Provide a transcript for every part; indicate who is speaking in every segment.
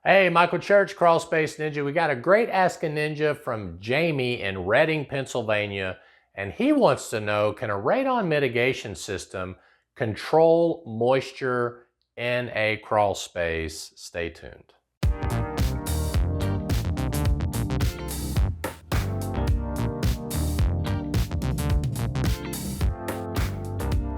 Speaker 1: Hey, Michael Church, Crawl Space Ninja. We got a great Ask a Ninja from Jamie in Reading, Pennsylvania, and he wants to know, can a radon mitigation system control moisture in a crawl space? Stay tuned.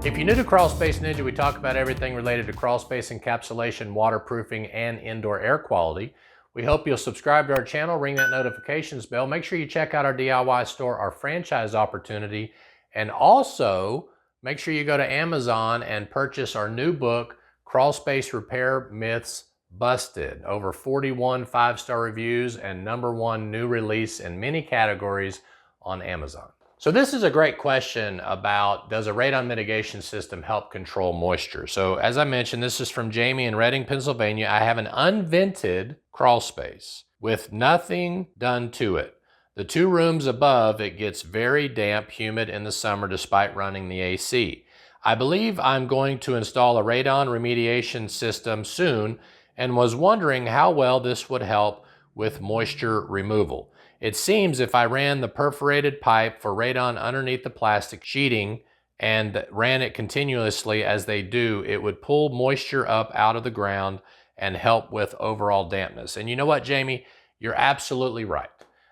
Speaker 1: If you're new to Crawl Space Ninja, we talk about everything related to crawl space encapsulation, waterproofing, and indoor air quality. We hope you'll subscribe to our channel, ring that notifications bell. Make sure you check out our DIY store, our franchise opportunity, and also make sure you go to Amazon and purchase our new book, Crawl Space Repair Myths Busted. Over 41 5-star reviews and #1 new release in many categories on Amazon. So this is a great question about, does a radon mitigation system help control moisture? So as I mentioned, this is from Jamie in Reading, Pennsylvania. I have an unvented crawl space with nothing done to it. The 2 rooms above, it gets very damp, humid in the summer despite running the AC. I believe I'm going to install a radon remediation system soon and was wondering how well this would help with moisture removal. It seems if I ran the perforated pipe for radon underneath the plastic sheeting and ran it continuously as they do, it would pull moisture up out of the ground and help with overall dampness. And you know what, Jamie? You're absolutely right.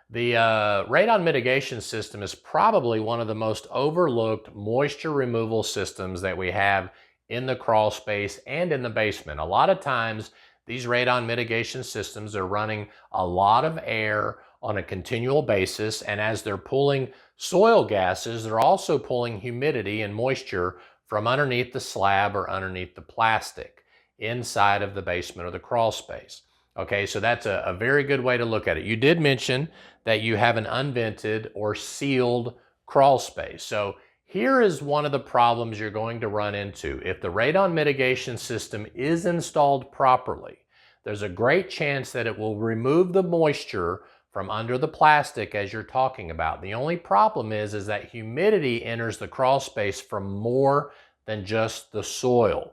Speaker 1: The radon mitigation system is probably one of the most overlooked moisture removal systems that we have in the crawl space and in the basement. A lot of times, these radon mitigation systems are running a lot of air on a continual basis, and as they're pulling soil gases, they're also pulling humidity and moisture from underneath the slab or underneath the plastic inside of the basement or the crawl space. Okay, so that's a very good way to look at it. You did mention that you have an unvented or sealed crawl space. So here is one of the problems you're going to run into. If the radon mitigation system is installed properly, there's a great chance that it will remove the moisture from under the plastic as you're talking about. The only problem is that humidity enters the crawl space from more than just the soil,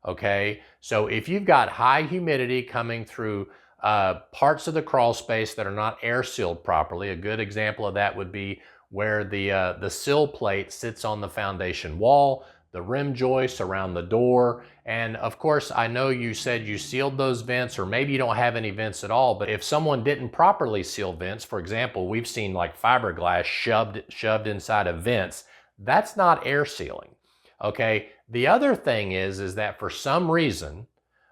Speaker 1: okay? So if you've got high humidity coming through parts of the crawl space that are not air sealed properly, a good example of that would be where the sill plate sits on the foundation wall, the rim joists around the door, and of course, I know you said you sealed those vents, or maybe you don't have any vents at all, but if someone didn't properly seal vents, for example, we've seen like fiberglass shoved inside of vents, that's not air sealing, okay? The other thing is that for some reason,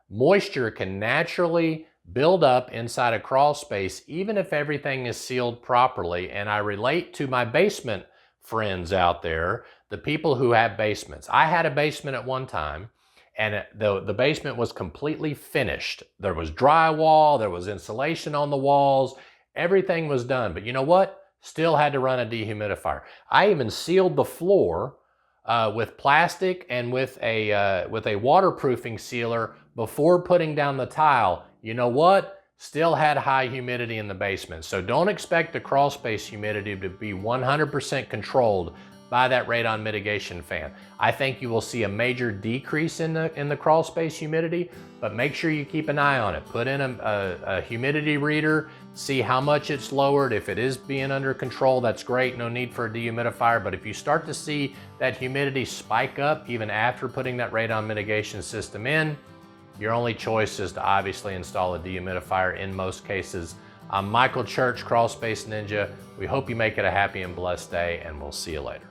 Speaker 1: moisture can naturally build up inside a crawl space, even if everything is sealed properly, and I relate to my basement friends out there, the people who have basements. I had a basement at one time, and the basement was completely finished. There was drywall, there was insulation on the walls, everything was done. But you know what? Still had to run a dehumidifier. I even sealed the floor with plastic and with a waterproofing sealer before putting down the tile. You know what? Still had high humidity in the basement. So don't expect the crawl space humidity to be 100% controlled by that radon mitigation fan. I think you will see a major decrease in the crawl space humidity, but make sure you keep an eye on it. Put in a humidity reader, see how much it's lowered. If it is being under control, that's great, no need for a dehumidifier. But if you start to see that humidity spike up even after putting that radon mitigation system in, your only choice is to obviously install a dehumidifier in most cases. I'm Michael Church, Crawl Space Ninja. We hope you make it a happy and blessed day, and we'll see you later.